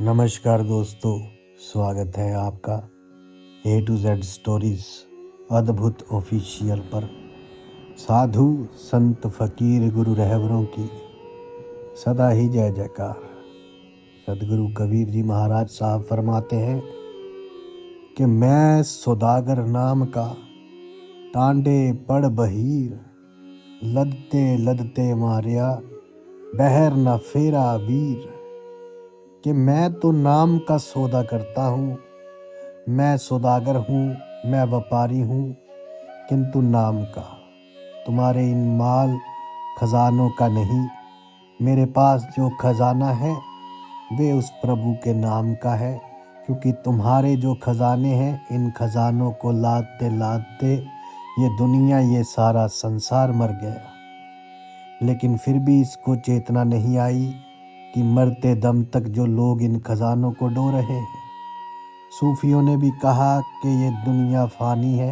नमस्कार दोस्तों, स्वागत है आपका A to Z स्टोरीज अद्भुत ऑफिशियल पर। साधु संत फकीर गुरु रहबरों की सदा ही जय जयकार। सदगुरु कबीर जी महाराज साहब फरमाते हैं कि मैं सौदागर नाम का टांडे पड़ बहीर, लदते लदते मारिया बहर न फेरा वीर। कि मैं तो नाम का सौदा करता हूँ, मैं सौदागर हूँ, मैं व्यापारी हूँ, किंतु नाम का। तुम्हारे इन माल खजानों का नहीं, मेरे पास जो खजाना है वे उस प्रभु के नाम का है। क्योंकि तुम्हारे जो खजाने हैं, इन खजानों को लादते लादते ये दुनिया, ये सारा संसार मर गया। लेकिन फिर भी इसको चेतना नहीं आई कि मरते दम तक जो लोग इन खजानों को ढो रहे हैं। सूफियों ने भी कहा कि ये दुनिया फानी है,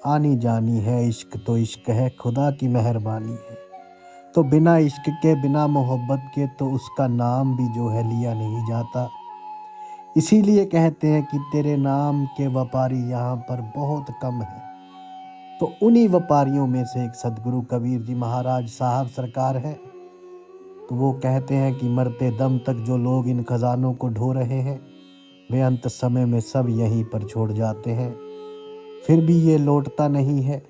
आनी जानी है, इश्क तो इश्क है, खुदा की मेहरबानी है। तो बिना इश्क के, बिना मोहब्बत के तो उसका नाम भी जो है लिया नहीं जाता। इसीलिए कहते हैं कि तेरे नाम के व्यापारी यहाँ पर बहुत कम हैं। तो उन्हीं व्यापारियों में से एक सदगुरु कबीर जी महाराज साहब सरकार है। तो वो कहते हैं कि मरते दम तक जो लोग इन खजानों को ढो रहे हैं, वे अंत समय में सब यहीं पर छोड़ जाते हैं। फिर भी ये लौटता नहीं है,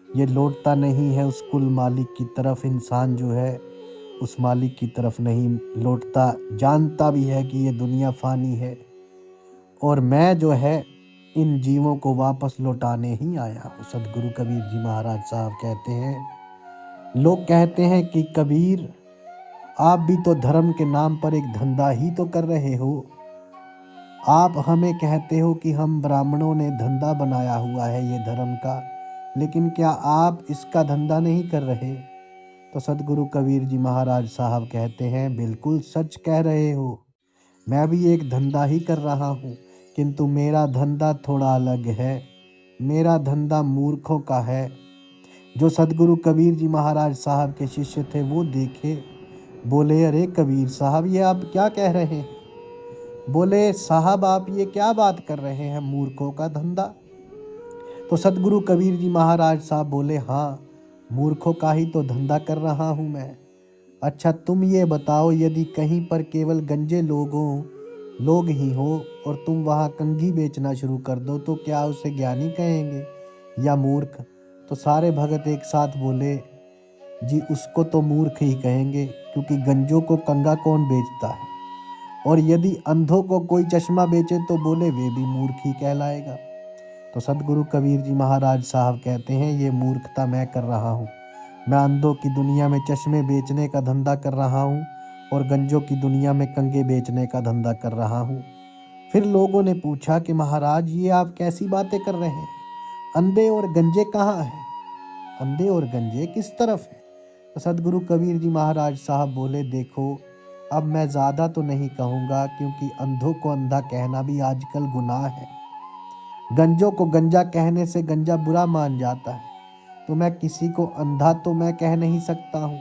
ये लौटता नहीं है उस कुल मालिक की तरफ। इंसान जो है उस मालिक की तरफ नहीं लौटता, जानता भी है कि ये दुनिया फानी है और मैं जो है इन जीवों को वापस लौटाने ही आया हूँ। सदगुरु कबीर जी महाराज साहब कहते हैं, लोग कहते हैं कि कबीर आप भी तो धर्म के नाम पर एक धंधा ही तो कर रहे हो। आप हमें कहते हो कि हम ब्राह्मणों ने धंधा बनाया हुआ है ये धर्म का, लेकिन क्या आप इसका धंधा नहीं कर रहे? तो सदगुरु कबीर जी महाराज साहब कहते हैं, बिल्कुल सच कह रहे हो, मैं भी एक धंधा ही कर रहा हूँ, किंतु मेरा धंधा थोड़ा अलग है। मेरा धंधा मूर्खों का है। जो सदगुरु कबीर जी महाराज साहब के शिष्य थे वो देखे, बोले, अरे कबीर साहब ये आप क्या कह रहे हैं? बोले, साहब आप ये क्या बात कर रहे हैं, मूर्खों का धंधा? तो सदगुरु कबीर जी महाराज साहब बोले, हाँ, मूर्खों का ही तो धंधा कर रहा हूँ मैं। अच्छा तुम ये बताओ, यदि कहीं पर केवल गंजे लोग ही हो और तुम वहाँ कंघी बेचना शुरू कर दो, तो क्या उसे ज्ञानी कहेंगे या मूर्ख? तो सारे भगत एक साथ बोले, जी उसको तो मूर्ख ही कहेंगे, क्योंकि गंजों को कंगा कौन बेचता है। और यदि अंधों को कोई चश्मा बेचे तो बोले वे भी मूर्ख ही कहलाएगा। तो सदगुरु कबीर जी महाराज साहब कहते हैं, ये मूर्खता मैं कर रहा हूँ। मैं अंधों की दुनिया में चश्मे बेचने का धंधा कर रहा हूँ और गंजों की दुनिया में कंगे बेचने का धंधा कर रहा हूँ। फिर लोगों ने पूछा कि महाराज ये आप कैसी बातें कर रहे हैं, अंधे और गंजे कहाँ हैं? अंधे और गंजे किस तरफ है? तो सदगुरु कबीर जी महाराज साहब बोले, देखो अब मैं ज़्यादा तो नहीं कहूँगा, क्योंकि अंधों को अंधा कहना भी आजकल गुनाह है। गंजों को गंजा कहने से गंजा बुरा मान जाता है। तो मैं किसी को अंधा तो मैं कह नहीं सकता हूँ,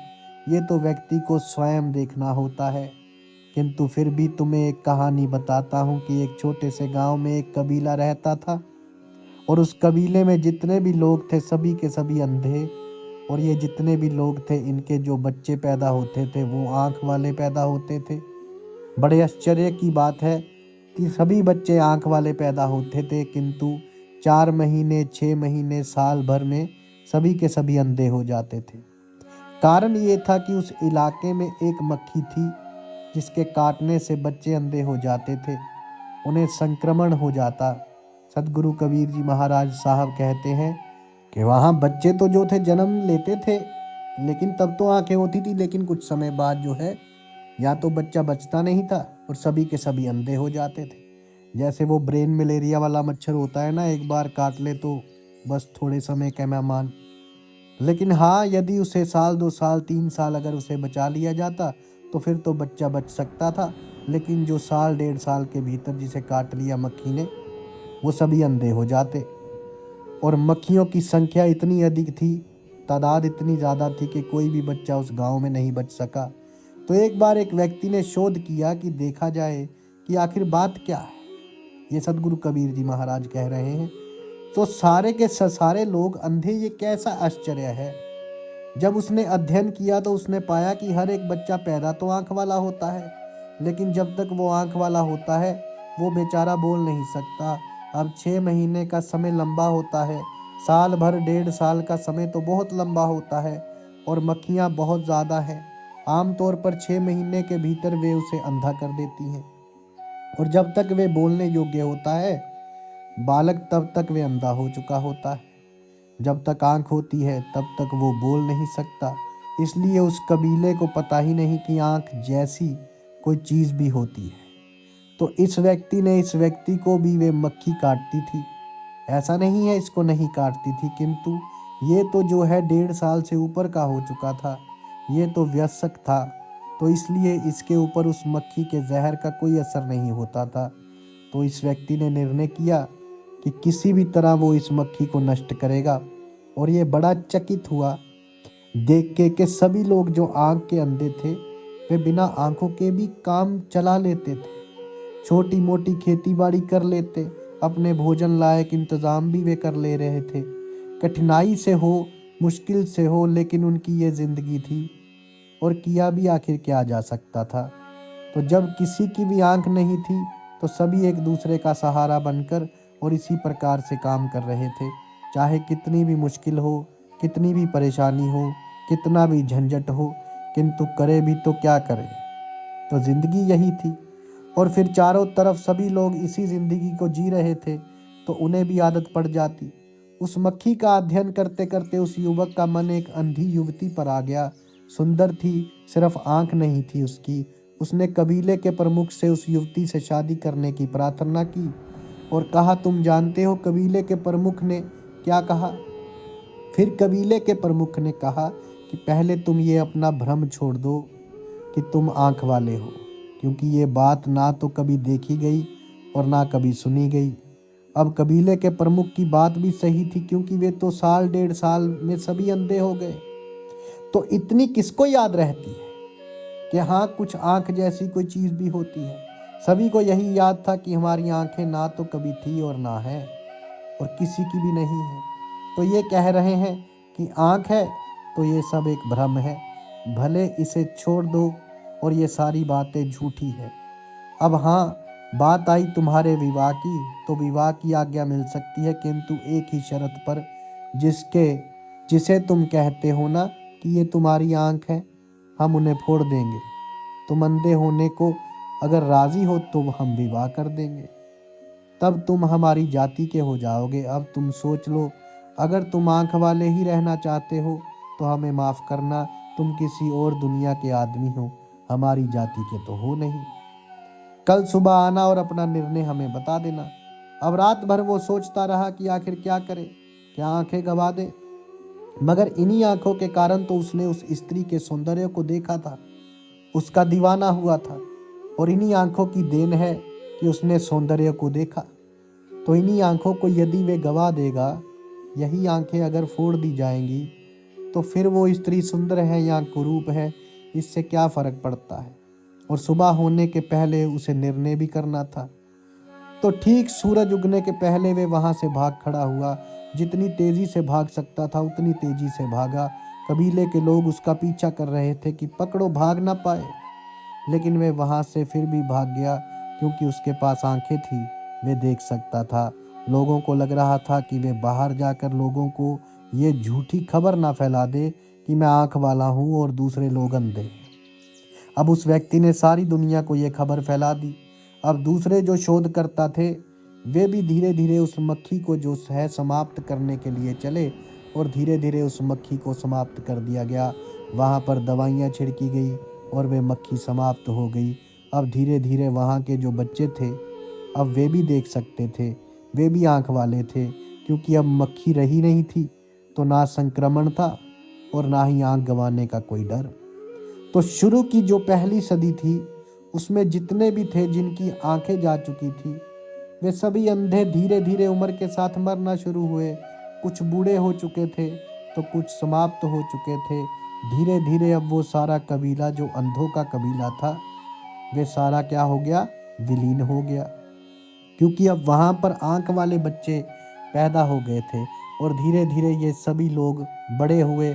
ये तो व्यक्ति को स्वयं देखना होता है। किंतु फिर भी तुम्हें एक कहानी बताता हूँ कि एक छोटे से गांव में एक कबीला रहता था और उस कबीले में जितने भी लोग थे सभी के सभी अंधे। और ये जितने भी लोग थे, इनके जो बच्चे पैदा होते थे वो आँख वाले पैदा होते थे। बड़े आश्चर्य की बात है कि सभी बच्चे आँख वाले पैदा होते थे, किंतु 4 महीने, 6 महीने, साल भर में सभी के सभी अंधे हो जाते थे। कारण ये था कि उस इलाके में एक मक्खी थी जिसके काटने से बच्चे अंधे हो जाते थे, उन्हें संक्रमण हो जाता। सदगुरु कबीर जी महाराज साहब कहते हैं कि वहाँ बच्चे तो जो थे जन्म लेते थे, लेकिन तब तो आंखें होती थी, लेकिन कुछ समय बाद जो है या तो बच्चा बचता नहीं था और सभी के सभी अंधे हो जाते थे। जैसे वो ब्रेन मलेरिया वाला मच्छर होता है ना, एक बार काट ले तो बस थोड़े समय का मेहमान। लेकिन हाँ, यदि उसे साल, 2 साल, 3 साल अगर उसे बचा लिया जाता तो फिर तो बच्चा बच सकता था। लेकिन जो साल, 1.5 साल के भीतर जिसे काट लिया मक्खी ने, वो सभी अंधे हो जाते। और मक्खियों की संख्या इतनी अधिक थी, तादाद इतनी ज़्यादा थी कि कोई भी बच्चा उस गांव में नहीं बच सका। तो एक बार एक व्यक्ति ने शोध किया कि देखा जाए कि आखिर बात क्या है। ये सदगुरु कबीर जी महाराज कह रहे हैं। तो सारे के सारे लोग अंधे, ये कैसा आश्चर्य है। जब उसने अध्ययन किया तो उसने पाया कि हर एक बच्चा पैदा तो आंख वाला होता है, लेकिन जब तक वो आंख वाला होता है वो बेचारा बोल नहीं सकता। अब 6 महीने का समय लंबा होता है, साल भर 1.5 साल का समय तो बहुत लंबा होता है, और मक्खियाँ बहुत ज़्यादा हैं। आमतौर पर 6 महीने के भीतर वे उसे अंधा कर देती हैं, और जब तक वे बोलने योग्य होता है बालक तब तक वे अंधा हो चुका होता है। जब तक आंख होती है तब तक वो बोल नहीं सकता। इसलिए उस कबीले को पता ही नहीं कि आंख जैसी कोई चीज़ भी होती है। तो इस व्यक्ति ने इस व्यक्ति को भी वे मक्खी काटती थी, ऐसा नहीं है इसको नहीं काटती थी, किंतु ये तो जो है 1.5 साल से ऊपर का हो चुका था, ये तो वयस्क था, तो इसलिए इसके ऊपर उस मक्खी के जहर का कोई असर नहीं होता था। तो इस व्यक्ति ने निर्णय किया कि किसी भी तरह वो इस मक्खी को नष्ट करेगा, और ये बड़ा चकित हुआ देख के कि सभी लोग जो आंख के अंधे थे वे बिना आंखों के भी काम चला लेते थे, छोटी मोटी खेती बाड़ी कर लेते, अपने भोजन लायक इंतज़ाम भी वे कर ले रहे थे। कठिनाई से हो, मुश्किल से हो, लेकिन उनकी ये ज़िंदगी थी, और किया भी आखिर क्या जा सकता था। तो जब किसी की भी आंख नहीं थी तो सभी एक दूसरे का सहारा बनकर और इसी प्रकार से काम कर रहे थे, चाहे कितनी भी मुश्किल हो, कितनी भी परेशानी हो, कितना भी झंझट हो, किंतु करे भी तो क्या करें। तो ज़िंदगी यही थी, और फिर चारों तरफ सभी लोग इसी ज़िंदगी को जी रहे थे, तो उन्हें भी आदत पड़ जाती। उस मक्खी का अध्ययन करते करते उस युवक का मन एक अंधी युवती पर आ गया। सुंदर थी, सिर्फ आंख नहीं थी उसकी। उसने कबीले के प्रमुख से उस युवती से शादी करने की प्रार्थना की और कहा, तुम जानते हो कबीले के प्रमुख ने क्या कहा? फिर कबीले के प्रमुख ने कहा कि पहले तुम ये अपना भ्रम छोड़ दो कि तुम आंख वाले हो, क्योंकि ये बात ना तो कभी देखी गई और ना कभी सुनी गई। अब कबीले के प्रमुख की बात भी सही थी, क्योंकि वे तो साल 1.5 साल में सभी अंधे हो गए। तो इतनी किसको याद रहती है कि हाँ कुछ आंख जैसी कोई चीज़ भी होती है। सभी को यही याद था कि हमारी आंखें ना तो कभी थी और ना है, और किसी की भी नहीं है। तो ये कह रहे हैं कि आंख है तो ये सब एक भ्रम है, भले इसे छोड़ दो और ये सारी बातें झूठी है। अब हाँ, बात आई तुम्हारे विवाह की, तो विवाह की आज्ञा मिल सकती है, किंतु एक ही शर्त पर, जिसे तुम कहते हो ना कि ये तुम्हारी आंख है, हम उन्हें फोड़ देंगे। तुम अंधे होने को अगर राजी हो तो हम विवाह कर देंगे, तब तुम हमारी जाति के हो जाओगे। अब तुम सोच लो, अगर तुम आंख वाले ही रहना चाहते हो तो हमें माफ़ करना, तुम किसी और दुनिया के आदमी हो, हमारी जाति के तो हो नहीं। कल सुबह आना और अपना निर्णय हमें बता देना। अब रात भर वो सोचता रहा कि आखिर क्या करे, क्या आंखें गवा दे। मगर इन्हीं आंखों के कारण तो उसने उस स्त्री के सौंदर्य को देखा था, उसका दीवाना हुआ था, और इन्हीं आंखों की देन है कि उसने सौंदर्य को देखा। तो इन्हीं आंखों को यदि वे गवा देगा, यही आंखें अगर फोड़ दी जाएंगी, तो फिर वो स्त्री सुंदर है या कुरूप है, इससे क्या फ़र्क पड़ता है। और सुबह होने के पहले उसे निर्णय भी करना था। तो ठीक सूरज उगने के पहले वे वहाँ से भाग खड़ा हुआ। जितनी तेज़ी से भाग सकता था उतनी तेज़ी से भागा। कबीले के लोग उसका पीछा कर रहे थे कि पकड़ो, भाग ना पाए, लेकिन वे वहाँ से फिर भी भाग गया, क्योंकि उसके पास आंखें थी, वे देख सकता था। लोगों को लग रहा था कि वे बाहर जाकर लोगों को ये झूठी खबर ना फैला दे कि मैं आंख वाला हूँ और दूसरे लोग अंधे। अब उस व्यक्ति ने सारी दुनिया को ये खबर फैला दी। अब दूसरे जो शोधकर्ता थे वे भी धीरे धीरे उस मक्खी को जो है समाप्त करने के लिए चले, और धीरे धीरे उस मक्खी को समाप्त कर दिया गया। वहाँ पर दवाइयाँ छिड़की गई और वे मक्खी समाप्त हो गई। अब धीरे धीरे वहाँ के जो बच्चे थे अब वे भी देख सकते थे, वे भी आँख वाले थे, क्योंकि अब मक्खी रही नहीं थी, तो ना संक्रमण था और ना ही आँख गंवाने का कोई डर। तो शुरू की जो पहली सदी थी उसमें जितने भी थे जिनकी आंखें जा चुकी थी, वे सभी अंधे धीरे धीरे उम्र के साथ मरना शुरू हुए। कुछ बूढ़े हो चुके थे तो कुछ समाप्त हो चुके थे। धीरे धीरे अब वो सारा कबीला जो अंधों का कबीला था, वे सारा क्या हो गया, विलीन हो गया, क्योंकि अब वहाँ पर आंख वाले बच्चे पैदा हो गए थे और धीरे धीरे ये सभी लोग बड़े हुए।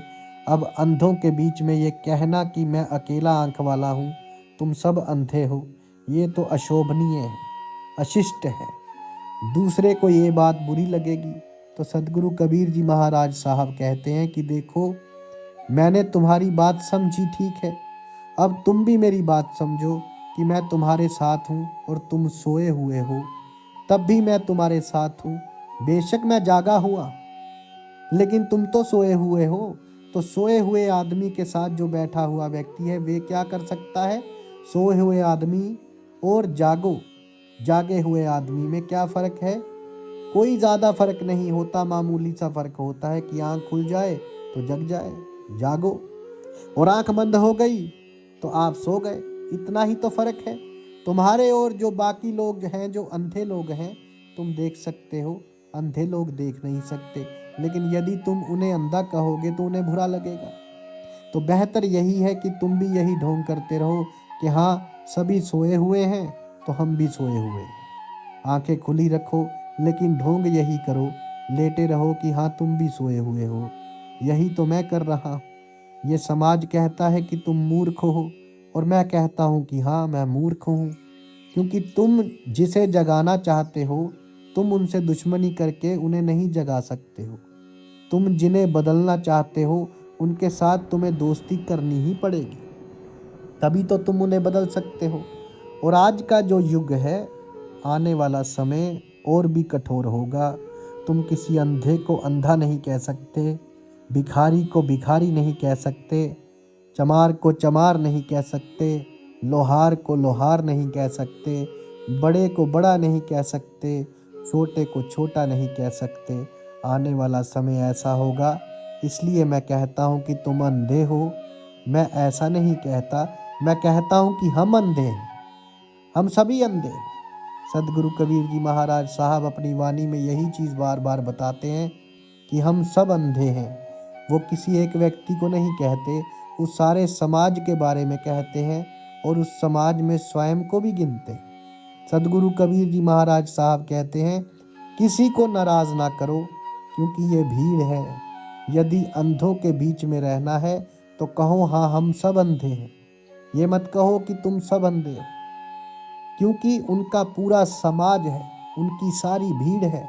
अब अंधों के बीच में ये कहना कि मैं अकेला आंख वाला हूँ, तुम सब अंधे हो, ये तो अशोभनीय है, अशिष्ट है। दूसरे को ये बात बुरी लगेगी। तो सदगुरु कबीर जी महाराज साहब कहते हैं कि देखो, मैंने तुम्हारी बात समझी, ठीक है, अब तुम भी मेरी बात समझो कि मैं तुम्हारे साथ हूँ और तुम सोए हुए हो, तब भी मैं तुम्हारे साथ हूँ। बेशक मैं जागा हुआ, लेकिन तुम तो सोए हुए हो। तो सोए हुए आदमी के साथ जो बैठा हुआ व्यक्ति है वे क्या कर सकता है? सोए हुए आदमी और जागे हुए आदमी में क्या फ़र्क है? कोई ज़्यादा फ़र्क नहीं होता, मामूली सा फ़र्क होता है कि आँख खुल जाए तो जग जाए, जागो, और आँख बंद हो गई तो आप सो गए। इतना ही तो फ़र्क है। तुम्हारे और जो बाकी लोग हैं, जो अंधे लोग हैं, तुम देख सकते हो, अंधे लोग देख नहीं सकते। लेकिन यदि तुम उन्हें अंधा कहोगे तो उन्हें बुरा लगेगा। तो बेहतर यही है कि तुम भी यही ढोंग करते रहो कि हाँ, सभी सोए हुए हैं तो हम भी सोए हुए हैं। आंखें खुली रखो, लेकिन ढोंग यही करो, लेटे रहो कि हाँ तुम भी सोए हुए हो। यही तो मैं कर रहा हूँ। ये समाज कहता है कि तुम मूर्ख हो, और मैं कहता हूँ कि हाँ, मैं मूर्ख हूँ, क्योंकि तुम जिसे जगाना चाहते हो, तुम उनसे दुश्मनी करके उन्हें नहीं जगा सकते हो। तुम जिन्हें बदलना चाहते हो, उनके साथ तुम्हें दोस्ती करनी ही पड़ेगी, तभी तो तुम उन्हें बदल सकते हो। और आज का जो युग है, आने वाला समय और भी कठोर होगा। तुम किसी अंधे को अंधा नहीं कह सकते, भिखारी को भिखारी नहीं कह सकते, चमार को चमार नहीं कह सकते, लोहार को लोहार नहीं कह सकते, बड़े को बड़ा नहीं कह सकते, छोटे को छोटा नहीं कह सकते। आने वाला समय ऐसा होगा, इसलिए मैं कहता हूँ कि तुम अंधे हो। मैं ऐसा नहीं कहता, मैं कहता हूँ कि हम अंधे हैं, हम सभी अंधे हैं। सदगुरु कबीर जी महाराज साहब अपनी वाणी में यही चीज़ बार बार बताते हैं कि हम सब अंधे हैं। वो किसी एक व्यक्ति को नहीं कहते, उस सारे समाज के बारे में कहते हैं, और उस समाज में स्वयं को भी गिनते हैं। सदगुरु कबीर जी महाराज साहब कहते हैं, किसी को नाराज़ ना करो, क्योंकि ये भीड़ है। यदि अंधों के बीच में रहना है तो कहो हाँ, हम सब अंधे हैं। ये मत कहो कि तुम सब अंधे हो, क्योंकि उनका पूरा समाज है, उनकी सारी भीड़ है,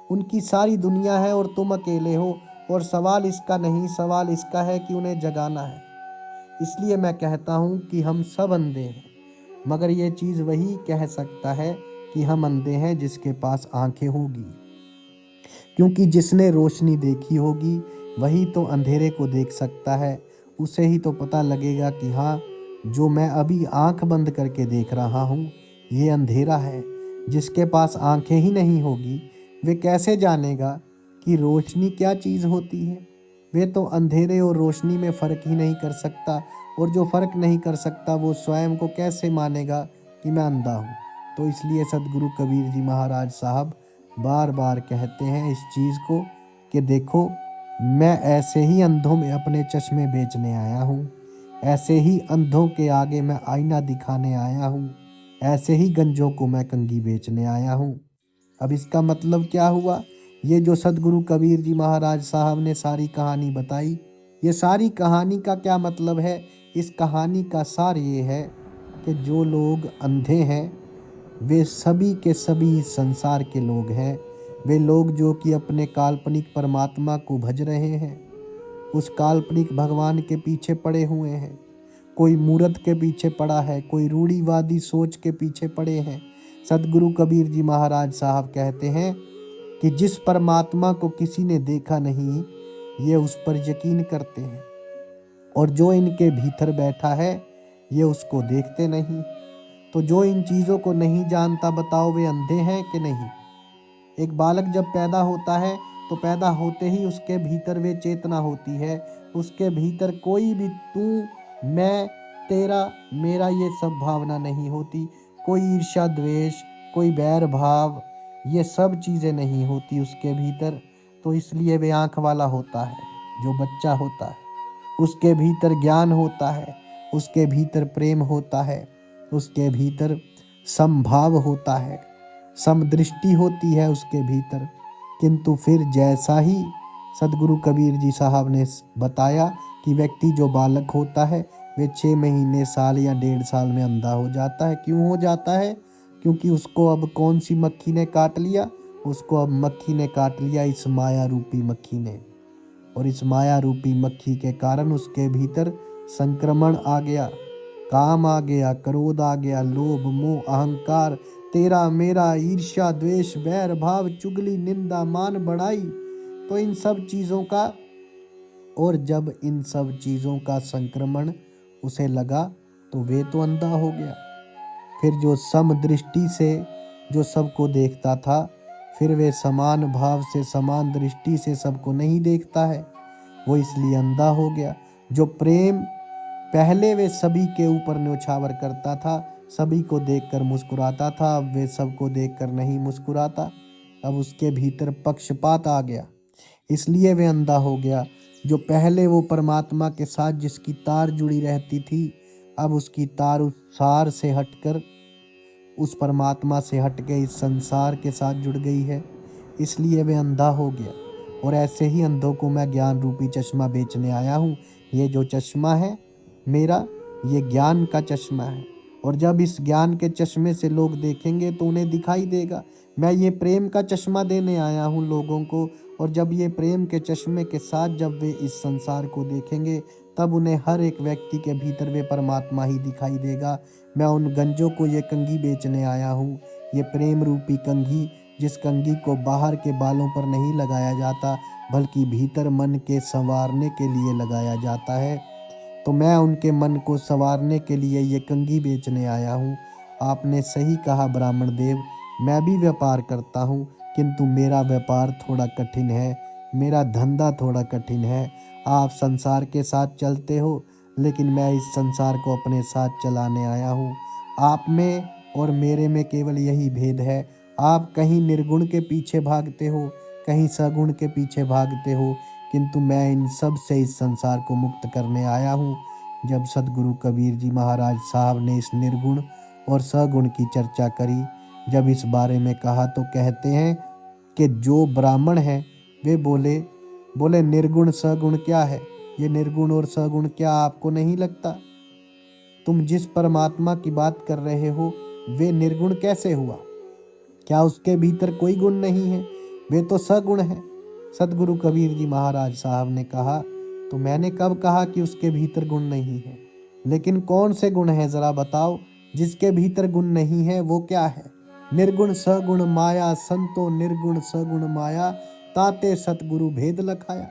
उनकी सारी दुनिया है, और तुम अकेले हो। और सवाल इसका नहीं, सवाल इसका है कि उन्हें जगाना है। इसलिए मैं कहता हूँ कि हम सब अंधे हैं, मगर ये चीज़ वही कह सकता है कि हम अंधे हैं जिसके पास आंखें होगी, क्योंकि जिसने रोशनी देखी होगी वही तो अंधेरे को देख सकता है। उसे ही तो पता लगेगा कि हाँ, जो मैं अभी आंख बंद करके देख रहा हूँ ये अंधेरा है। जिसके पास आंखें ही नहीं होगी, वे कैसे जानेगा कि रोशनी क्या चीज़ होती है? वे तो अंधेरे और रोशनी में फ़र्क ही नहीं कर सकता, और जो फ़र्क नहीं कर सकता वो स्वयं को कैसे मानेगा कि मैं अंधा हूँ? तो इसलिए सदगुरु कबीर जी महाराज साहब बार बार कहते हैं इस चीज़ को कि देखो, मैं ऐसे ही अंधों में अपने चश्मे बेचने आया हूँ, ऐसे ही अंधों के आगे मैं आईना दिखाने आया हूँ, ऐसे ही गंजों को मैं कंघी बेचने आया हूँ। अब इसका मतलब क्या हुआ? ये जो सदगुरु कबीर जी महाराज साहब ने सारी कहानी बताई, ये सारी कहानी का क्या मतलब है? इस कहानी का सार ये है कि जो लोग अंधे हैं वे सभी के सभी इस संसार के लोग हैं। वे लोग जो कि अपने काल्पनिक परमात्मा को भज रहे हैं, उस काल्पनिक भगवान के पीछे पड़े हुए हैं। कोई मूर्त के पीछे पड़ा है, कोई रूढ़िवादी सोच के पीछे पड़े हैं। सदगुरु कबीर जी महाराज साहब कहते हैं कि जिस परमात्मा को किसी ने देखा नहीं, ये उस पर यकीन करते हैं, और जो इनके भीतर बैठा है ये उसको देखते नहीं। तो जो इन चीज़ों को नहीं जानता, बताओ वे अंधे हैं कि नहीं? एक बालक जब पैदा होता है तो पैदा होते ही उसके भीतर वे चेतना होती है, उसके भीतर कोई भी तू, मैं, तेरा, मेरा ये सब भावना नहीं होती। कोई ईर्ष्या द्वेष, कोई बैर भाव, ये सब चीज़ें नहीं होती उसके भीतर। तो इसलिए वे आँख वाला होता है। जो बच्चा होता है उसके भीतर ज्ञान होता है, उसके भीतर प्रेम होता है, उसके भीतर समभाव होता है, समदृष्टि होती है उसके भीतर। किंतु फिर जैसा ही सदगुरु कबीर जी साहब ने बताया कि व्यक्ति जो बालक होता है वे 6 महीने, साल या 1.5 साल में अंधा हो जाता है। क्यों हो जाता है? क्योंकि उसको अब कौन सी मक्खी ने काट लिया? उसको अब मक्खी ने काट लिया, इस माया रूपी मक्खी ने। और इस माया रूपी मक्खी के कारण उसके भीतर संक्रमण आ गया, काम आ गया, क्रोध आ गया, लोभ, मोह, अहंकार, तेरा मेरा, ईर्ष्या, द्वेष, बैर भाव, चुगली, निंदा, मान, बढ़ाई। तो इन सब चीज़ों का, और जब इन सब चीज़ों का संक्रमण उसे लगा तो वे तो अंधा हो गया। फिर जो समदृष्टि से जो सबको देखता था, फिर वे समान भाव से, समान दृष्टि से सबको नहीं देखता है, वो इसलिए अंधा हो गया। जो प्रेम पहले वे सभी के ऊपर न्योछावर करता था, सभी को देखकर मुस्कुराता था, अब वे सबको देखकर नहीं मुस्कुराता। अब उसके भीतर पक्षपात आ गया, इसलिए वे अंधा हो गया। जो पहले वो परमात्मा के साथ जिसकी तार जुड़ी रहती थी, अब उसकी तार उस सार से हटकर, उस परमात्मा से हट के इस संसार के साथ जुड़ गई है, इसलिए वे अंधा हो गया। और ऐसे ही अंधों को मैं ज्ञान रूपी चश्मा बेचने आया हूँ। ये जो चश्मा है मेरा, ये ज्ञान का चश्मा है। और जब इस ज्ञान के चश्मे से लोग देखेंगे तो उन्हें दिखाई देगा। मैं ये प्रेम का चश्मा देने आया हूँ लोगों को। और जब ये प्रेम के चश्मे के साथ जब वे इस संसार को देखेंगे, तब उन्हें हर एक व्यक्ति के भीतर वे परमात्मा ही दिखाई देगा। मैं उन गंजों को ये कंघी बेचने आया हूँ, ये प्रेम रूपी कंघी, जिस कंघी को बाहर के बालों पर नहीं लगाया जाता, बल्कि भीतर मन के संवारने के लिए लगाया जाता है। तो मैं उनके मन को संवारने के लिए ये कंघी बेचने आया हूँ। आपने सही कहा ब्राह्मण देव, मैं भी व्यापार करता हूँ, किंतु मेरा व्यापार थोड़ा कठिन है, मेरा धंधा थोड़ा कठिन है। आप संसार के साथ चलते हो, लेकिन मैं इस संसार को अपने साथ चलाने आया हूँ। आप में और मेरे में केवल यही भेद है। आप कहीं निर्गुण के पीछे भागते हो, कहीं सगुण के पीछे भागते हो, किंतु मैं इन सब से इस संसार को मुक्त करने आया हूँ। जब सदगुरु कबीर जी महाराज साहब ने इस निर्गुण और सगुण की चर्चा करी, जब इस बारे में कहा, तो कहते हैं कि जो ब्राह्मण हैं वे बोले निर्गुण सगुण क्या है? ये निर्गुण और सगुण क्या आपको नहीं लगता? तुम जिस परमात्मा की बात कर रहे हो वे निर्गुण कैसे हुआ? क्या उसके भीतर कोई गुण नहीं है? वे तो सगुण है। सदगुरु कबीर जी महाराज साहब ने कहा, तो मैंने कब कहा कि उसके भीतर गुण नहीं है? लेकिन कौन से गुण हैं जरा बताओ? जिसके भीतर गुण नहीं है वो क्या है? निर्गुण सगुण माया, संतो निर्गुण सगुण माया, ताते सतगुरु भेद लखाया।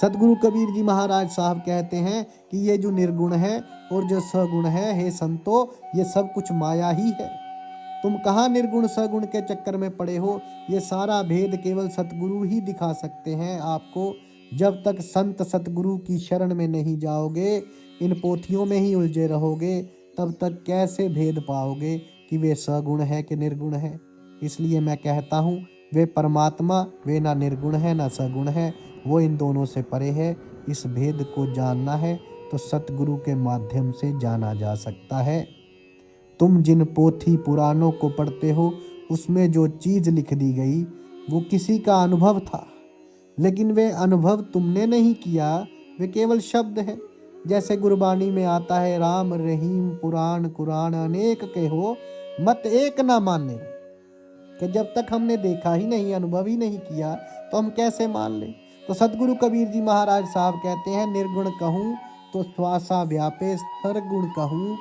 सदगुरु कबीर जी महाराज साहब कहते हैं कि ये जो निर्गुण है और जो सगुण है, हे संतो, ये सब कुछ माया ही है। तुम कहाँ निर्गुण सगुण के चक्कर में पड़े हो? ये सारा भेद केवल सतगुरु ही दिखा सकते हैं आपको। जब तक संत सतगुरु की शरण में नहीं जाओगे, इन पोथियों में ही उलझे रहोगे, तब तक कैसे भेद पाओगे कि वे सगुण है कि निर्गुण है? इसलिए मैं कहता हूँ, वे परमात्मा, वे ना निर्गुण है ना सगुण है, वो इन दोनों से परे है। इस भेद को जानना है तो सतगुरु के माध्यम से जाना जा सकता है। तुम जिन पोथी पुराणों को पढ़ते हो, उसमें जो चीज़ लिख दी गई वो किसी का अनुभव था, लेकिन वे अनुभव तुमने नहीं किया, वे केवल शब्द है। जैसे गुरबानी में आता है, राम रहीम पुराण कुरान अनेक के हो, मत एक ना माने। कि जब तक हमने देखा ही नहीं, अनुभव ही नहीं किया, तो हम कैसे मान लें? तो सदगुरु कबीर जी महाराज साहब कहते हैं, निर्गुण कहूँ तो श्वासा व्यापे, सरगुण कहूँ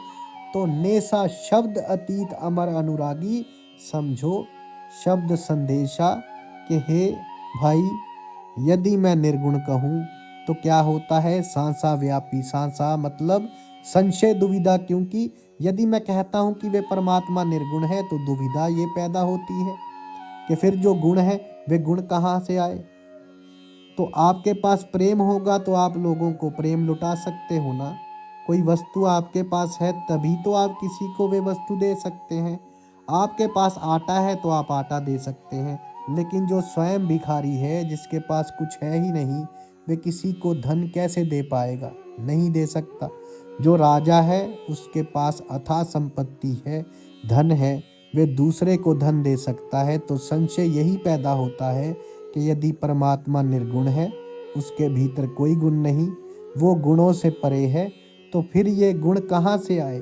तो नेसा, शब्द अतीत अमर अनुरागी, समझो शब्द संदेशा। कि हे भाई, यदि मैं निर्गुण कहूँ तो क्या होता है? सांसा व्यापी, सांसा मतलब संशय दुविधा, क्योंकि यदि मैं कहता हूँ कि वे परमात्मा निर्गुण है तो दुविधा ये पैदा होती है कि फिर जो गुण है वे गुण कहाँ से आए? तो आपके पास प्रेम होगा तो आप लोगों को प्रेम लुटा सकते हो ना। कोई वस्तु आपके पास है तभी तो आप किसी को वे वस्तु दे सकते हैं। आपके पास आटा है तो आप आटा दे सकते हैं, लेकिन जो स्वयं भिखारी है, जिसके पास कुछ है ही नहीं, वे किसी को धन कैसे दे पाएगा? नहीं दे सकता। जो राजा है उसके पास अथाह संपत्ति है, धन है वे दूसरे को धन दे सकता है, तो संशय यही पैदा होता है कि यदि परमात्मा निर्गुण है, उसके भीतर कोई गुण नहीं, वो गुणों से परे है, तो फिर ये गुण कहाँ से आए?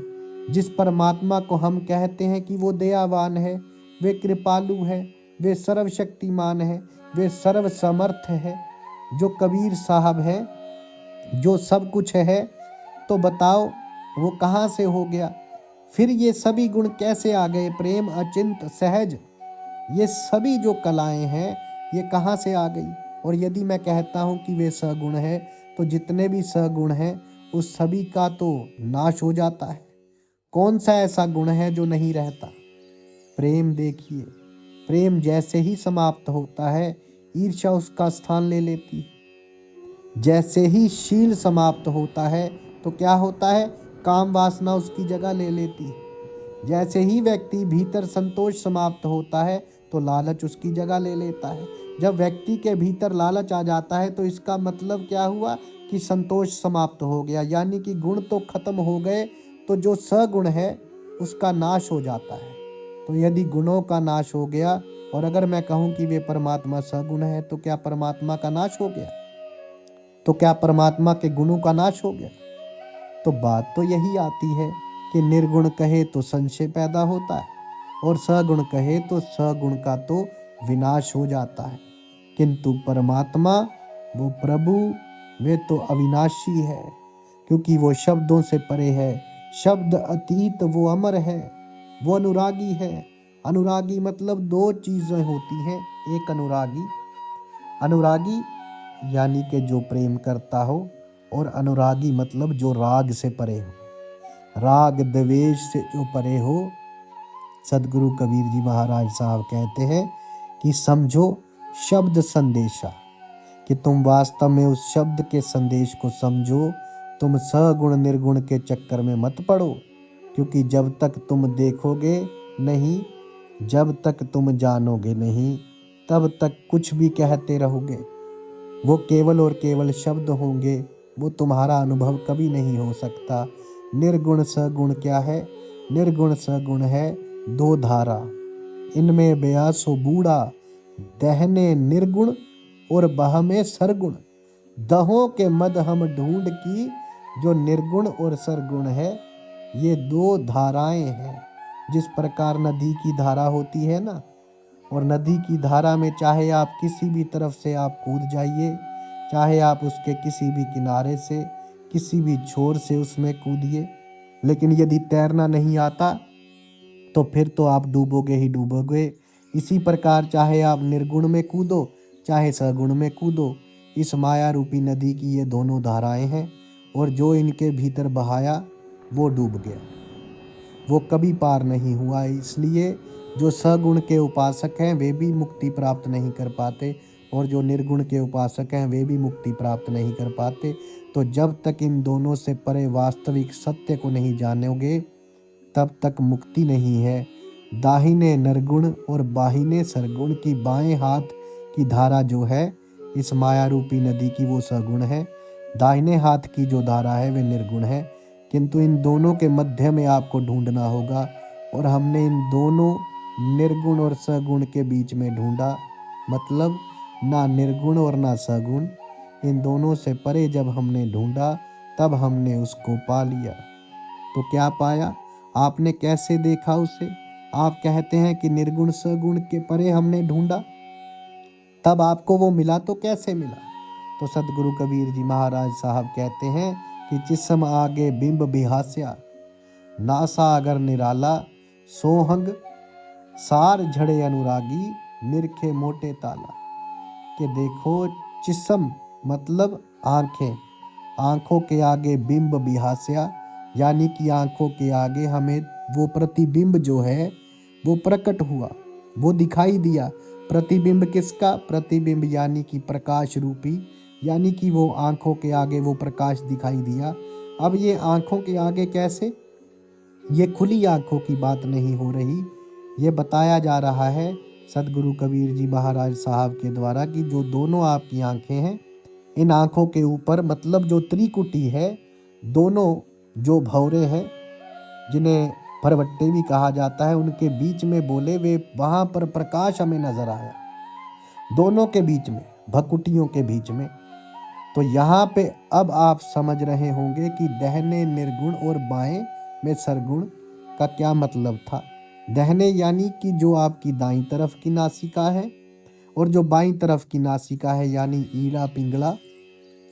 जिस परमात्मा को हम कहते हैं कि वो दयावान है, वे कृपालु है, वे सर्वशक्तिमान है, वे सर्वसमर्थ है, जो कबीर साहब है, जो सब कुछ है, तो बताओ वो कहाँ से हो गया? फिर ये सभी गुण कैसे आ गए? प्रेम, अचिंत, सहज, ये सभी जो कलाएं हैं ये कहाँ से आ गई? और यदि मैं कहता हूँ कि वे सगुण है, तो जितने भी सगुण हैं उस सभी का तो नाश हो जाता है। कौन सा ऐसा गुण है जो नहीं रहता? प्रेम देखिए, प्रेम जैसे ही समाप्त होता है, ईर्ष्या उसका स्थान ले लेती है। जैसे ही शील समाप्त होता है तो क्या होता है? काम वासना उसकी जगह ले लेती है। जैसे ही व्यक्ति भीतर संतोष समाप्त होता है तो लालच उसकी जगह ले लेता है। जब व्यक्ति के भीतर लालच आ जाता है तो इसका मतलब क्या हुआ कि संतोष समाप्त हो गया, यानी कि गुण तो खत्म हो गए, तो जो सगुण है उसका नाश हो जाता है। तो यदि गुणों का नाश हो गया और अगर मैं कहूँ कि वे परमात्मा सगुण है, तो क्या परमात्मा का नाश हो गया? तो क्या परमात्मा के गुणों का नाश हो गया? तो बात तो यही आती है कि निर्गुण कहे तो संशय पैदा होता है और सगुण कहे तो सगुण का तो विनाश हो जाता है। किंतु परमात्मा, वो प्रभु, वे तो अविनाशी है, क्योंकि वो शब्दों से परे है, शब्द अतीत, वो अमर है, वो अनुरागी है। अनुरागी मतलब दो चीजें होती हैं। एक अनुरागी, अनुरागी यानी कि जो प्रेम करता हो, और अनुरागी मतलब जो राग से परे हो, राग द्वेष से जो परे हो। सदगुरु कबीर जी महाराज साहब कहते हैं कि समझो शब्द संदेशा, कि तुम वास्तव में उस शब्द के संदेश को समझो। तुम सगुण निर्गुण के चक्कर में मत पड़ो, क्योंकि जब तक तुम देखोगे नहीं, जब तक तुम जानोगे नहीं, तब तक कुछ भी कहते रहोगे। वो केवल और केवल शब्द होंगे, वो तुम्हारा अनुभव कभी नहीं हो सकता। निर्गुण सगुण क्या है? निर्गुण सगुण है दो धारा, इनमें बयासो बूढ़ा, दहने निर्गुण और बह में सरगुण। दहों के मद हम ढूंढ की, जो निर्गुण और सरगुण है, ये दो धाराएं हैं। जिस प्रकार नदी की धारा होती है ना, और नदी की धारा में चाहे आप किसी भी तरफ से आप कूद जाइए, चाहे आप उसके किसी भी किनारे से, किसी भी छोर से उसमें कूदिए, लेकिन यदि तैरना नहीं आता तो फिर तो आप डूबोगे ही डूबोगे। इसी प्रकार चाहे आप निर्गुण में कूदो, चाहे सगुण में कूदो, इस माया रूपी नदी की ये दोनों धाराएं हैं, और जो इनके भीतर बहाया वो डूब गया, वो कभी पार नहीं हुआ। इसलिए जो सगुण के उपासक हैं वे भी मुक्ति प्राप्त नहीं कर पाते, और जो निर्गुण के उपासक हैं वे भी मुक्ति प्राप्त नहीं कर पाते। तो जब तक इन दोनों से परे वास्तविक सत्य को नहीं जानोगे, तब तक मुक्ति नहीं है। दाहिने निर्गुण और बाहिने सरगुण की बाएं हाथ की धारा जो है इस माया रूपी नदी की, वो सगुण है। दाहिने हाथ की जो धारा है वे निर्गुण है। किंतु इन दोनों के मध्य में आपको ढूंढना होगा, और हमने इन दोनों निर्गुण और सगुण के बीच में ढूंढा। मतलब ना निर्गुण और ना सगुण, इन दोनों से परे जब हमने ढूंढा तब हमने उसको पा लिया। तो क्या पाया? आपने कैसे देखा उसे? आप कहते हैं कि निर्गुण सगुण के परे हमने ढूंढा, तब आपको वो मिला तो कैसे मिला? तो सदगुरु कबीर जी महाराज साहब कहते हैं कि जिस्म आगे बिंब बिहास्या, नासा अगर निराला, सोहंग सार झड़े अनुरागी, निरखे मोटे ताला। कि देखो, जिस्म मतलब आंखें, आंखों के आगे बिंब बिहास्या, यानी कि आंखों के आगे हमें वो प्रतिबिंब जो है वो प्रकट हुआ, वो दिखाई दिया। प्रतिबिंब किसका? प्रतिबिंब यानी कि प्रकाश रूपी, यानी कि वो आंखों के आगे वो प्रकाश दिखाई दिया। अब ये आंखों के आगे कैसे? ये खुली आंखों की बात नहीं हो रही, ये बताया जा रहा है सदगुरु कबीर जी महाराज साहब के द्वारा कि जो दोनों आपकी आंखें हैं, इन आंखों के ऊपर मतलब जो त्रिकुटी है, दोनों जो भौरे हैं, जिन्हें फरवट्टे भी कहा जाता है, उनके बीच में बोले वे वहाँ पर प्रकाश हमें नजर आया, दोनों के बीच में, भकुटियों के बीच में। तो यहाँ पे अब आप समझ रहे होंगे कि दाहिने निर्गुण और बाएं में सरगुण का क्या मतलब था। दाहिने यानी कि जो आपकी दाईं तरफ की नासिका है, और जो बाईं तरफ की नासिका है यानी ईड़ा पिंगला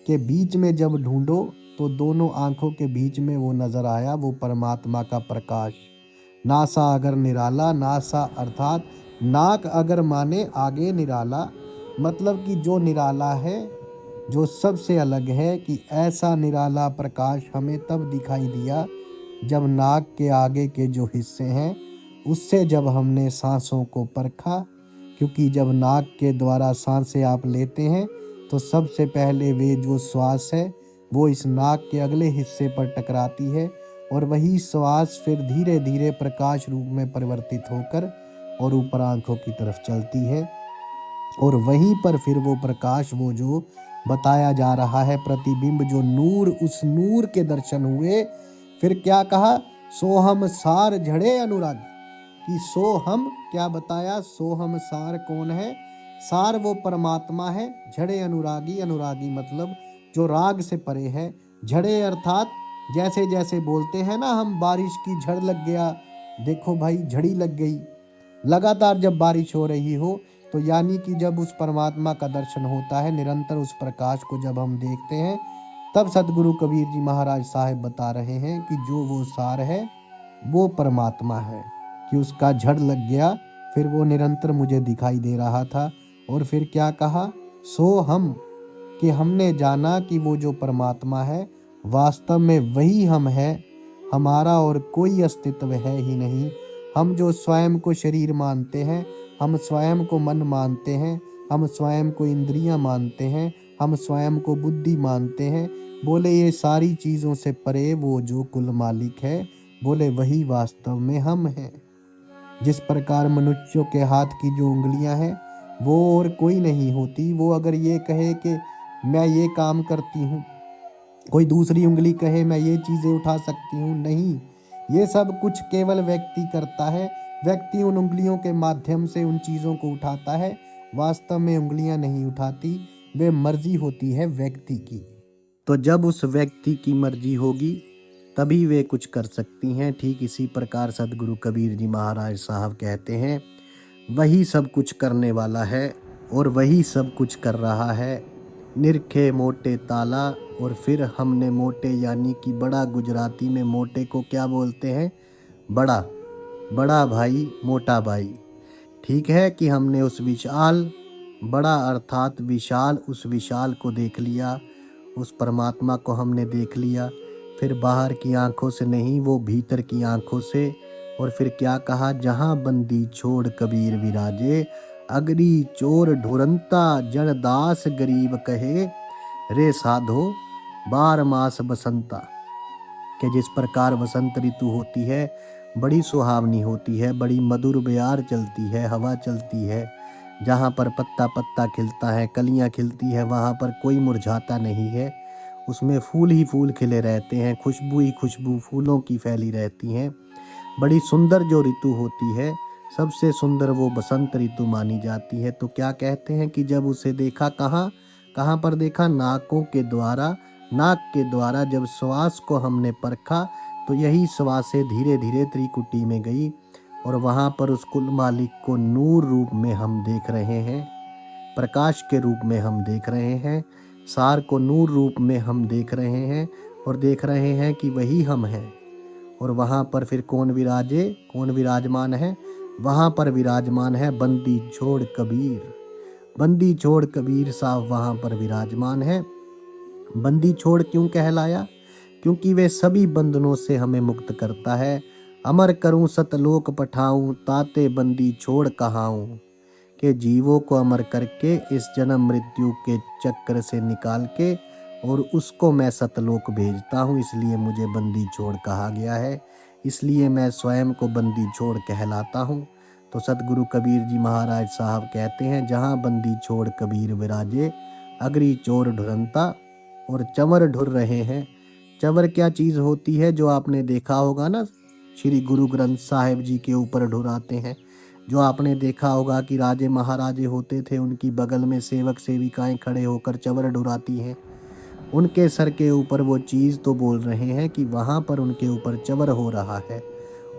के बीच में जब ढूंढो तो दोनों आंखों के बीच में वो नजर आया, वो परमात्मा का प्रकाश। नासा अगर निराला, नासा अर्थात नाक अगर माने आगे निराला, मतलब कि जो निराला है, जो सबसे अलग है, कि ऐसा निराला प्रकाश हमें तब दिखाई दिया जब नाक के आगे के जो हिस्से हैं उससे जब हमने सांसों को परखा। क्योंकि जब नाक के द्वारा सांसें आप लेते हैं तो सबसे पहले वे जो श्वास है वो इस नाक के अगले हिस्से पर टकराती है, और वही श्वास फिर धीरे धीरे प्रकाश रूप में परिवर्तित होकर और ऊपर आंखों की तरफ चलती है, और वहीं पर फिर वो प्रकाश, वो जो बताया जा रहा है प्रतिबिंब, जो नूर, उस नूर के दर्शन हुए। फिर क्या कहा, सोहम सार झड़े अनुरागी, कि सोहम क्या बताया, सोहम सार कौन है, सार वो परमात्मा है, झड़े अनुरागी, अनुरागी मतलब जो राग से परे है, झड़े अर्थात जैसे जैसे बोलते हैं ना हम, बारिश की झड़ लग गया, देखो भाई झड़ी लग गई, लगातार जब बारिश हो रही हो, तो यानी कि जब उस परमात्मा का दर्शन होता है, निरंतर उस प्रकाश को जब हम देखते हैं, तब सतगुरु कबीर जी महाराज साहब बता रहे हैं कि जो वो सार है वो परमात्मा है, कि उसका झड़ लग गया, फिर वो निरंतर मुझे दिखाई दे रहा था। और फिर क्या कहा, सो हम, कि हमने जाना कि वो जो परमात्मा है वास्तव में वही हम है, हमारा और कोई अस्तित्व है ही नहीं। हम जो स्वयं को शरीर मानते हैं, हम स्वयं को मन मानते हैं, हम स्वयं को इंद्रियां मानते हैं, हम स्वयं को बुद्धि मानते हैं, बोले ये सारी चीज़ों से परे वो जो कुल मालिक है, बोले वही वास्तव में हम हैं। जिस प्रकार मनुष्यों के हाथ की जो उंगलियां हैं वो और कोई नहीं होती, वो अगर ये कहे कि मैं ये काम करती हूँ, कोई दूसरी उंगली कहे मैं ये चीज़ें उठा सकती हूँ, नहीं, ये सब कुछ केवल व्यक्ति करता है। व्यक्ति उन उंगलियों के माध्यम से उन चीज़ों को उठाता है, वास्तव में उंगलियां नहीं उठाती, वे मर्जी होती है व्यक्ति की। तो जब उस व्यक्ति की मर्जी होगी तभी वे कुछ कर सकती हैं। ठीक इसी प्रकार सदगुरु कबीर जी महाराज साहब कहते हैं, वही सब कुछ करने वाला है और वही सब कुछ कर रहा है। निरखे मोटे ताला, और फिर हमने मोटे यानी कि बड़ा, गुजराती में मोटे को क्या बोलते हैं, बड़ा, बड़ा भाई, मोटा भाई। ठीक है कि हमने उस विशाल, बड़ा अर्थात विशाल, उस विशाल को देख लिया, उस परमात्मा को हमने देख लिया। फिर बाहर की आंखों से नहीं, वो भीतर की आंखों से। और फिर क्या कहा, जहाँ बंदी छोड़ कबीर विराजे, अगरी चोर ढुरंता जन दास गरीब कहे, रे साधो बार मास बसंता। कि जिस प्रकार वसंत ऋतु होती है बड़ी सुहावनी होती है, बड़ी मधुर बयार चलती है, हवा चलती है, जहाँ पर पत्ता पत्ता खिलता है, कलियाँ खिलती है, वहाँ पर कोई मुरझाता नहीं है, उसमें फूल ही फूल खिले रहते हैं, खुशबू ही खुशबू फूलों की फैली रहती हैं। बड़ी सुंदर जो ऋतु होती है, सबसे सुंदर वो बसंत ऋतु मानी जाती है। तो क्या कहते हैं कि जब उसे देखा, कहाँ कहाँ पर देखा, नाकों के द्वारा, नाक के द्वारा जब श्वास को हमने परखा, तो यही श्वासें धीरे धीरे त्रिकुटी में गई, और वहाँ पर उस कुल मालिक को नूर रूप में हम देख रहे हैं, प्रकाश के रूप में हम देख रहे हैं, सार को नूर रूप में हम देख रहे हैं, और देख रहे हैं कि वही हम हैं। और वहाँ पर फिर कौन विराजे, कौन विराजमान है, वहाँ पर विराजमान है बंदी छोड़ कबीर, बंदी छोड़ कबीर साहब वहाँ पर विराजमान है। बंदी छोड़ क्यों कहलाया, क्योंकि वे सभी बंधनों से हमें मुक्त करता है। अमर करूं सतलोक पठाऊं, ताते बंदी छोड़ कहाऊं, के जीवों को अमर करके इस जन्म मृत्यु के चक्र से निकाल के और उसको मैं सतलोक भेजता हूँ, इसलिए मुझे बंदी छोड़ कहा गया है, इसलिए मैं स्वयं को बंदी छोड़ कहलाता हूँ। तो सतगुरु कबीर जी महाराज साहब कहते हैं, जहाँ बंदी छोड़ कबीर विराजे, अगरी चोर ढुरंता, और चंवर ढुर रहे हैं। चंवर क्या चीज़ होती है, जो आपने देखा होगा ना, श्री गुरु ग्रंथ साहिब जी के ऊपर ढुराते हैं। जो आपने देखा होगा कि राजे महाराजे होते थे, उनकी बगल में सेवक सेविकाएं खड़े होकर चवर ढुराती हैं। उनके सर के ऊपर वो चीज़ तो बोल रहे हैं कि वहाँ पर उनके ऊपर चवर हो रहा है,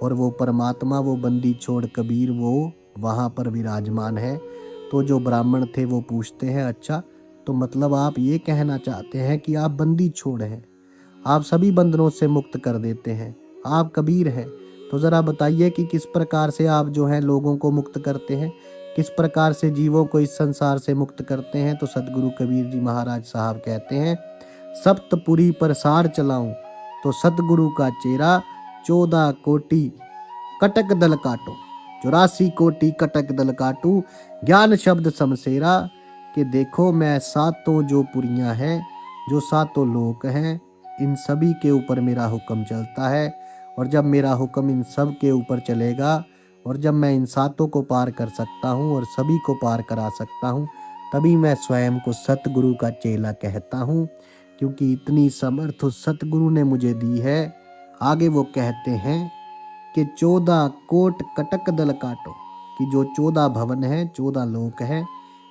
और वो परमात्मा, वो बंदी छोड़ कबीर, वो वहाँ पर विराजमान है। तो जो ब्राह्मण थे वो पूछते हैं, अच्छा तो मतलब आप ये कहना चाहते हैं कि आप बंदी छोड़ हैं, आप सभी बंधनों से मुक्त कर देते हैं, आप कबीर हैं। तो ज़रा बताइए कि किस प्रकार से आप जो हैं लोगों को मुक्त करते हैं, किस प्रकार से जीवों को इस संसार से मुक्त करते हैं। तो सतगुरु कबीर जी महाराज साहब कहते हैं, सप्तपुरी पर सार चलाऊं तो सतगुरु का चेहरा 14 कोटि कटक दल काटो, 84 कोटि कटक दल काटू, ज्ञान शब्द समसेरा। कि देखो मैं सातों जो पुरियां हैं, जो सातों लोक हैं, इन सभी के ऊपर मेरा हुक्म चलता है। और जब मेरा हुक्म इन सब के ऊपर चलेगा, और जब मैं इन सातों को पार कर सकता हूँ और सभी को पार करा सकता हूँ, तभी मैं स्वयं को सतगुरु का चेला कहता हूँ, क्योंकि इतनी समर्थ उस सतगुरु ने मुझे दी है। आगे वो कहते हैं कि 14 कोट कटक दल काटो, कि जो 14 भवन है, 14 लोक है,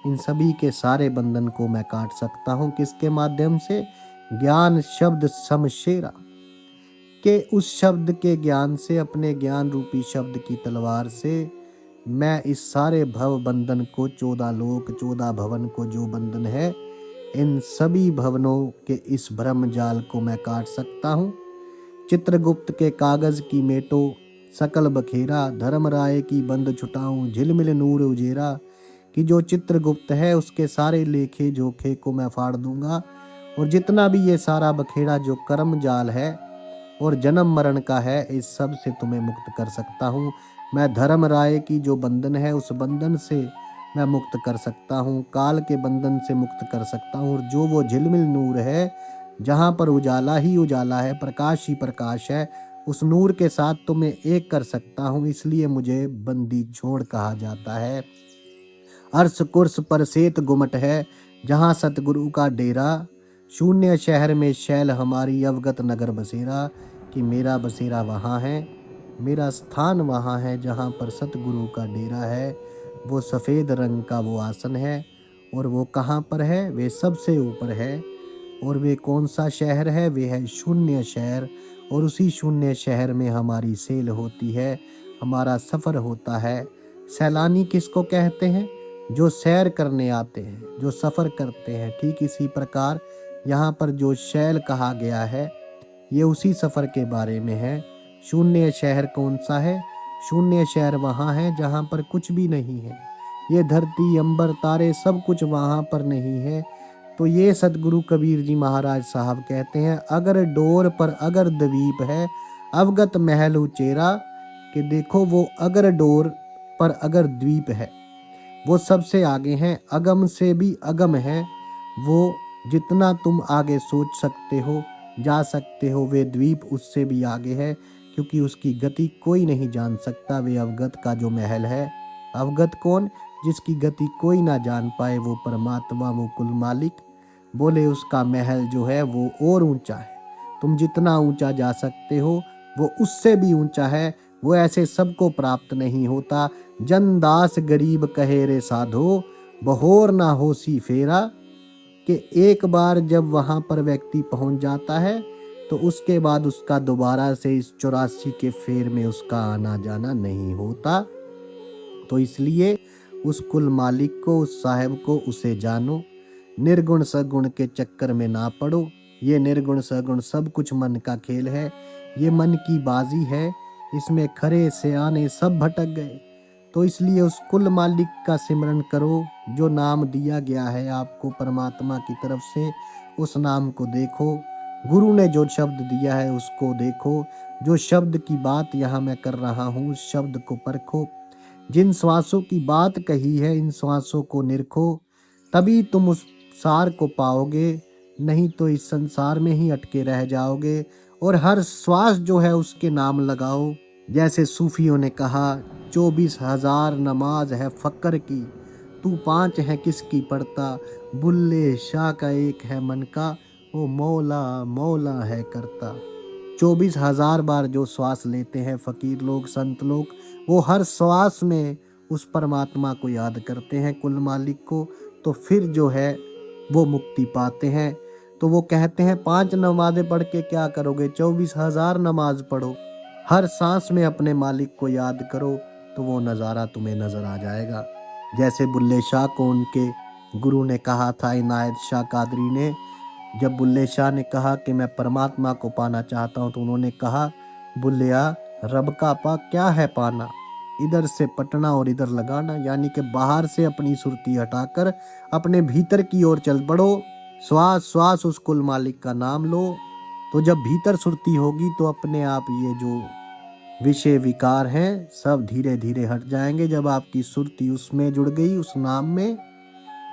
इन सभी के सारे बंधन को मैं काट सकता हूँ। किसके माध्यम से? ज्ञान शब्द समशेरा, के उस शब्द के ज्ञान से, अपने ज्ञान रूपी शब्द की तलवार से मैं इस सारे भव बंधन को, 14 लोक 14 भवन को जो बंधन है, इन सभी भवनों के इस भ्रम जाल को मैं काट सकता हूँ। चित्रगुप्त के कागज की मेटो सकल बखेरा, धर्मराय की बंद छुटाऊं झिलमिल नूर उजेरा। कि जो चित्रगुप्त है उसके सारे लेखे जोखे को मैं फाड़ दूंगा, और जितना भी ये सारा बखेड़ा जो कर्म जाल है और जन्म मरण का है, इस सब से तुम्हें मुक्त कर सकता हूँ। मैं धर्मराय की जो बंधन है, उस बंधन से मैं मुक्त कर सकता हूँ, काल के बंधन से मुक्त कर सकता हूँ। और जो वो झिलमिल नूर है, जहाँ पर उजाला ही उजाला है, प्रकाश ही प्रकाश है, उस नूर के साथ तो मैं एक कर सकता हूँ। इसलिए मुझे बंदी छोड़ कहा जाता है। अर्श कुर्स पर सेत गुमट है, जहाँ सतगुरु का डेरा, शून्य शहर में शैल हमारी अवगत नगर बसेरा। कि मेरा बसेरा वहाँ है, मेरा स्थान वहाँ है जहाँ पर सतगुरु का डेरा है। वो सफ़ेद रंग का वो आसन है, और वो कहाँ पर है? वे सबसे ऊपर है। और वे कौन सा शहर है? वे है शून्य शहर। और उसी शून्य शहर में हमारी सेल होती है, हमारा सफ़र होता है। सैलानी किसको कहते हैं? जो सैर करने आते हैं, जो सफ़र करते हैं। ठीक इसी प्रकार यहाँ पर जो शैल कहा गया है, ये उसी सफ़र के बारे में है। शून्य शहर कौन सा है? शून्य शहर वहाँ है जहाँ पर कुछ भी नहीं है। ये धरती अंबर तारे सब कुछ वहाँ पर नहीं है। तो ये सतगुरु कबीर जी महाराज साहब कहते हैं, अगर डोर पर अगर द्वीप है, अवगत महल उचेरा। कि देखो वो अगर डोर पर अगर द्वीप है, वो सबसे आगे हैं, अगम से भी अगम है। वो जितना तुम आगे सोच सकते हो, जा सकते हो, वे द्वीप उससे भी आगे है, क्योंकि उसकी गति कोई नहीं जान सकता। वे अवगत का जो महल है, अवगत कौन? जिसकी गति कोई ना जान पाए, वो परमात्मा, वो कुल मालिक। बोले उसका महल जो है वो और ऊंचा है। तुम जितना ऊंचा जा सकते हो, वो उससे भी ऊंचा है। वो ऐसे सबको प्राप्त नहीं होता। जनदास गरीब कहे रे साधो, बहोर ना होसी फेरा। कि एक बार जब वहां पर व्यक्ति पहुंच जाता है, तो उसके बाद उसका दोबारा से इस 84 के फेर में उसका आना जाना नहीं होता। तो इसलिए उस कुल मालिक को, उस साहेब को, उसे जानो। निर्गुण सगुण के चक्कर में ना पड़ो। ये निर्गुण सगुण सब कुछ मन का खेल है, ये मन की बाजी है। इसमें खरे सयाने सब भटक गए। तो इसलिए उस कुल मालिक का सिमरन करो, जो नाम दिया गया है आपको परमात्मा की तरफ से, उस नाम को देखो। गुरु ने जो शब्द दिया है उसको देखो। जो शब्द की बात यहाँ मैं कर रहा हूँ, उस शब्द को परखो। जिन श्वासों की बात कही है, इन श्वासों को निरखो, तभी तुम उस सार को पाओगे। नहीं तो इस संसार में ही अटके रह जाओगे। और हर श्वास जो है उसके नाम लगाओ। जैसे सूफियों ने कहा, 24,000 नमाज है फ़क्र की, तू 5 है किसकी पढ़ता। बुल्ले शाह का एक है मन का, वो मौला मौला है करता। 24,000 बार जो श्वास लेते हैं फकीर लोग, संत लोग, वो हर श्वास में उस परमात्मा को याद करते हैं, कुल मालिक को, तो फिर जो है वो मुक्ति पाते हैं। तो वो कहते हैं 5 नमाज़ें पढ़ के क्या करोगे, 24,000 नमाज पढ़ो, हर सांस में अपने मालिक को याद करो, तो वो नज़ारा तुम्हें नज़र आ जाएगा। जैसे बुल्ले शाह को उनके गुरु ने कहा था, इनायत शाह कादरी ने, जब बुल्ले शाह ने कहा कि मैं परमात्मा को पाना चाहता हूँ, तो उन्होंने कहा, बुल्लिया रब का पा क्या है पाना, इधर से पटना और इधर लगाना, यानी कि बाहर से अपनी सुरती हटाकर अपने भीतर की ओर चल पड़ो, श्वास श्वास उस कुल मालिक का नाम लो। तो जब भीतर सुरती होगी तो अपने आप ये जो विषय विकार हैं सब धीरे धीरे हट जाएंगे। जब आपकी सुरती उसमें जुड़ गई, उस नाम में,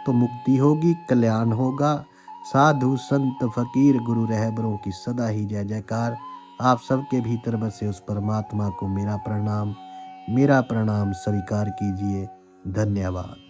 तो मुक्ति होगी, कल्याण होगा। साधु संत फकीर गुरु रहबरों की सदा ही जय जयकार। आप सबके भीतर बसे उस परमात्मा को मेरा प्रणाम स्वीकार कीजिए। धन्यवाद।